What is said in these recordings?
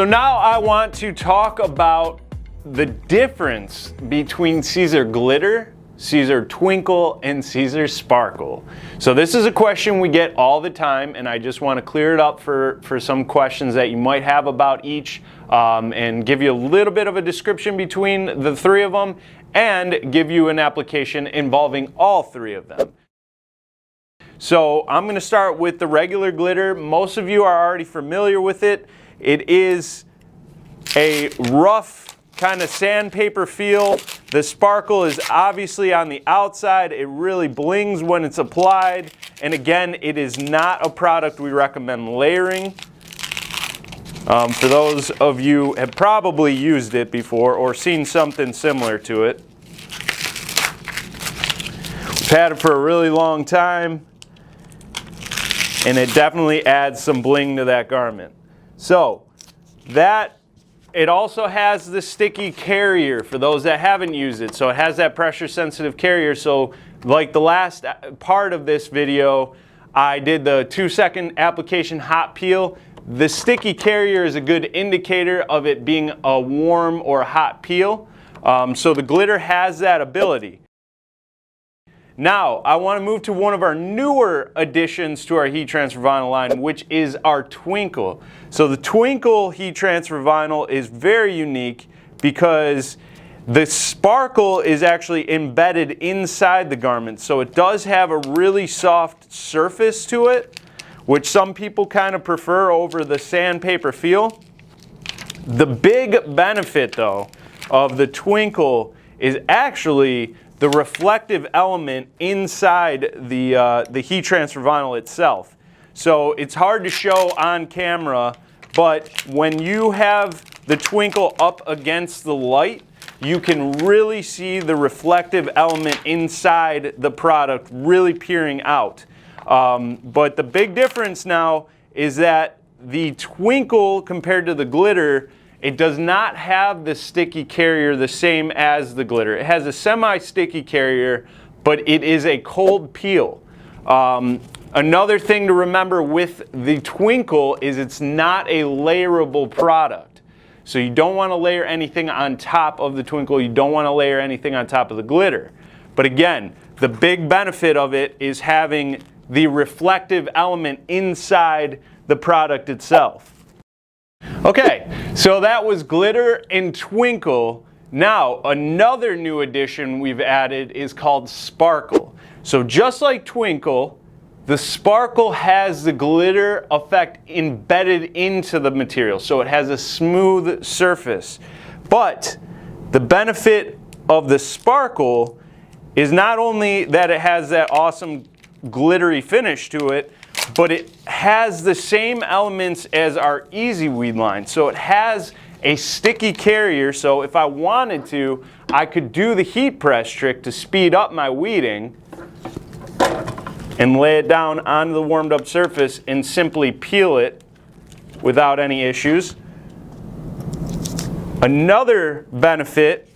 So now I want to talk about the difference between Siser Glitter, Siser Twinkle, and Siser Sparkle. So this is a question we get all the time, and I just want to clear it up for some questions that you might have about each, and give you a little bit of a description between the three of them, and give you an application involving all three of them. So I'm going to start with the regular glitter. Most of you are already familiar with it. It is a rough kind of sandpaper feel. The sparkle is obviously on the outside. It really blings when it's applied. And again, it is not a product we recommend layering. For those of you who have probably used it before or seen something similar to it. We've had it for a really long time, and it definitely adds some bling to that garment. So it also has the sticky carrier for those that haven't used it. So it has that pressure sensitive carrier. So like the last part of this video, I did the 2-second application hot peel. The sticky carrier is a good indicator of it being a warm or hot peel. So the glitter has that ability. Now, I want to move to one of our newer additions to our heat transfer vinyl line, which is our Twinkle. So the Twinkle heat transfer vinyl is very unique because the sparkle is actually embedded inside the garment. So it does have a really soft surface to it, which some people kind of prefer over the sandpaper feel. The big benefit, though, of the Twinkle is actually the reflective element inside the heat transfer vinyl itself. So it's hard to show on camera, but when you have the Twinkle up against the light, you can really see the reflective element inside the product really peering out. But the big difference now is that the Twinkle compared to the glitter, it does not have the sticky carrier the same as the glitter. It has a semi-sticky carrier, but it is a cold peel. Another thing to remember with the Twinkle is it's not a layerable product. So you don't want to layer anything on top of the Twinkle. You don't want to layer anything on top of the glitter. But again, the big benefit of it is having the reflective element inside the product itself. Okay, so that was glitter and Twinkle. Now, another new addition we've added is called Sparkle. So just like Twinkle, the Sparkle has the glitter effect embedded into the material. So it has a smooth surface. But the benefit of the Sparkle is not only that it has that awesome glittery finish to it, but it has the same elements as our Easy Weed line. So it has a sticky carrier, so if I wanted to, I could do the heat press trick to speed up my weeding and lay it down onto the warmed up surface and simply peel it without any issues. Another benefit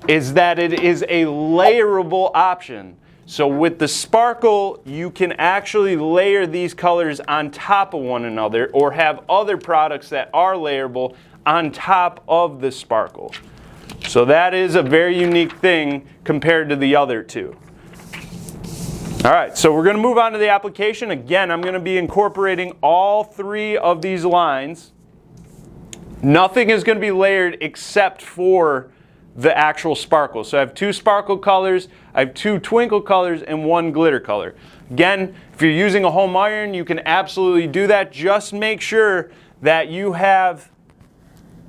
is that it is a layerable option. So with the Sparkle, you can actually layer these colors on top of one another or have other products that are layerable on top of the Sparkle. So that is a very unique thing compared to the other two. All right, so we're going to move on to the application. Again, I'm going to be incorporating all three of these lines. Nothing is going to be layered except for the actual Sparkle. So I have 2 Sparkle colors, I have 2 Twinkle colors, and 1 glitter color. Again, if you're using a home iron, you can absolutely do that. Just make sure that you have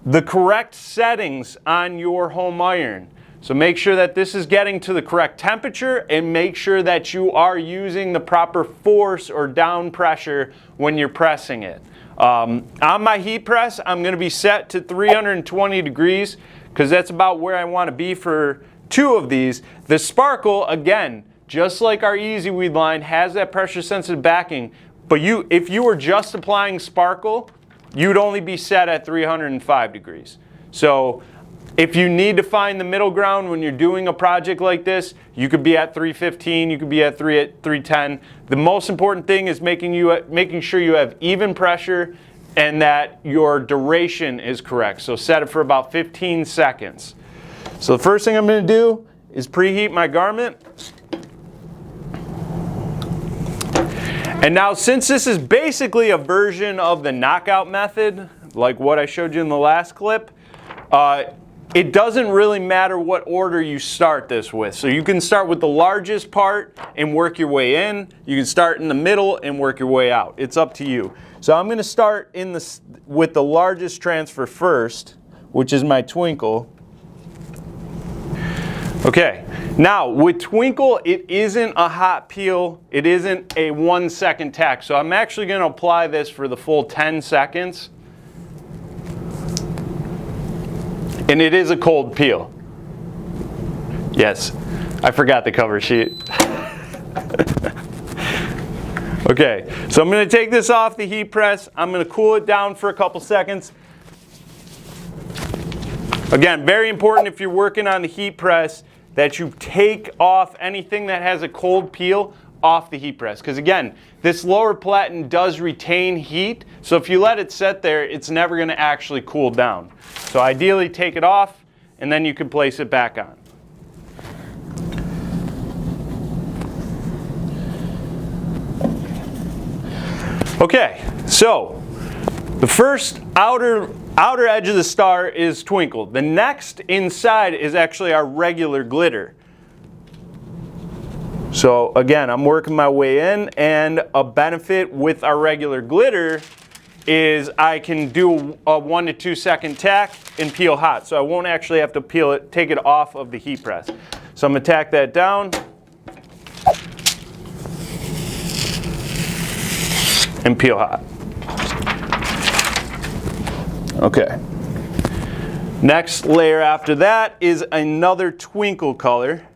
the correct settings on your home iron. So make sure that this is getting to the correct temperature, and make sure that you are using the proper force or down pressure when you're pressing it. On my heat press, I'm going to be set to 320 degrees. Because that's about where I want to be for 2 of these. The Sparkle, again, just like our Easy Weed line, has that pressure sensitive backing. But if you were just applying Sparkle, you'd only be set at 305 degrees. So if you need to find the middle ground when you're doing a project like this, you could be at 315, you could be at 310. The most important thing is making sure you have even pressure and that your duration is correct. So set it for about 15 seconds. So the first thing I'm going to do is preheat my garment. And now, since this is basically a version of the knockout method, like what I showed you in the last clip, it doesn't really matter what order you start this with. So you can start with the largest part and work your way in. You can start in the middle and work your way out. It's up to you. So I'm going to start with the largest transfer first, which is my Twinkle. Okay, now with Twinkle, it isn't a hot peel. It isn't a 1 second tack. So I'm actually going to apply this for the full 10 seconds. And it is a cold peel. Yes, I forgot the cover sheet. Okay, so I'm going to take this off the heat press. I'm going to cool it down for a couple seconds. Again, very important if you're working on the heat press that you take off anything that has a cold peel off the heat press. Because again, this lower platen does retain heat, so if you let it sit there, it's never going to actually cool down. So ideally take it off, and then you can place it back on. Okay, so the first outer edge of the star is Twinkle. The next inside is actually our regular glitter. So again, I'm working my way in, and a benefit with our regular glitter is I can do a 1 to 2 second tack and peel hot. So I won't actually have to peel it, take it off of the heat press. So I'm going to tack that down and peel hot. Okay. Next layer after that is another Twinkle color.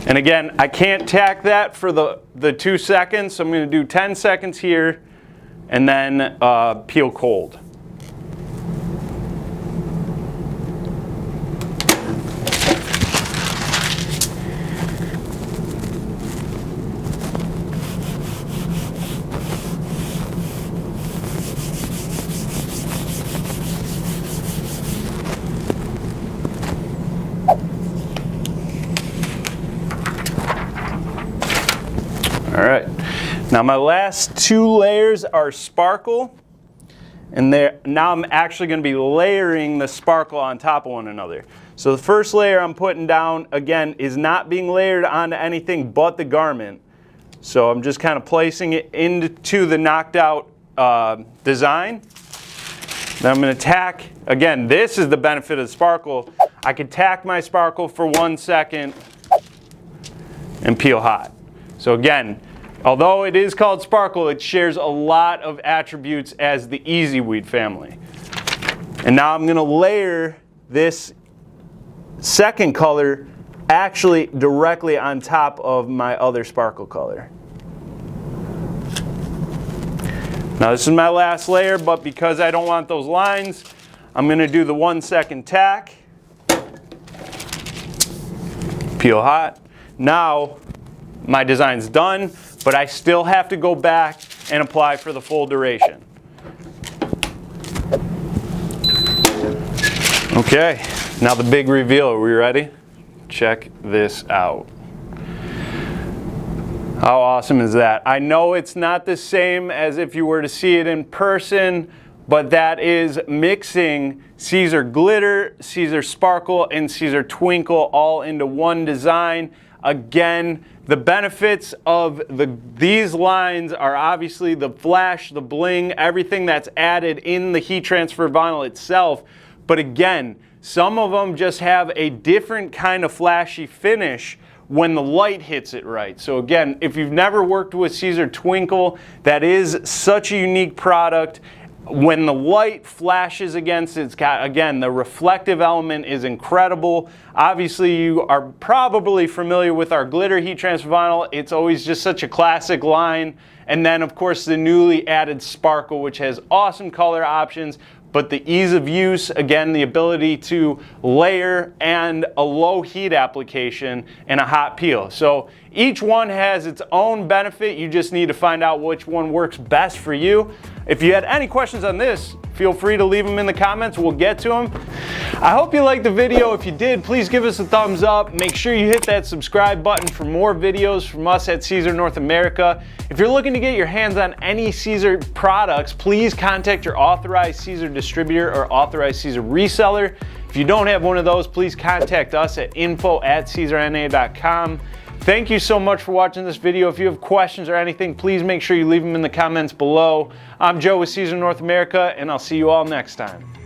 And again, I can't tack that for the 2 seconds, so I'm going to do 10 seconds here and then peel cold. All right, now my last 2 layers are sparkle, and now I'm actually going to be layering the sparkle on top of one another. So the first layer I'm putting down, again, is not being layered onto anything but the garment. So I'm just kind of placing it into the knocked out design. Then I'm going to tack, again, this is the benefit of the sparkle. I can tack my sparkle for 1 second and peel hot. So again, although it is called sparkle, it shares a lot of attributes as the Easy Weed family. And now I'm going to layer this second color actually directly on top of my other sparkle color. Now this is my last layer, but because I don't want those lines, I'm going to do the 1 second tack, peel hot. Now my design's done, but I still have to go back and apply for the full duration. Okay, now the big reveal. Are we ready? Check this out. How awesome is that? I know it's not the same as if you were to see it in person, but that is mixing Siser glitter, Siser sparkle, and Siser Twinkle all into one design. Again, the benefits of these lines are obviously the flash, the bling, everything that's added in the heat transfer vinyl itself. But again, some of them just have a different kind of flashy finish when the light hits it right. So again, if you've never worked with Siser Twinkle, that is such a unique product. When the light flashes against it, it's got, again, the reflective element is incredible. Obviously, you are probably familiar with our glitter heat transfer vinyl. It's always just such a classic line. And then, of course, the newly added sparkle, which has awesome color options, but the ease of use, again, the ability to layer, and a low heat application and a hot peel. So each one has its own benefit. You just need to find out which one works best for you. If you had any questions on this, feel free to leave them in the comments. We'll get to them. I hope you liked the video. If you did, please give us a thumbs up. Make sure you hit that subscribe button for more videos from us at Siser North America. If you're looking to get your hands on any Siser products, please contact your authorized Siser distributor or authorized Siser reseller. If you don't have one of those, please contact us at info@SiserNA.com. Thank you so much for watching this video. If you have questions or anything, please make sure you leave them in the comments below. I'm Joe with Siser North America, and I'll see you all next time.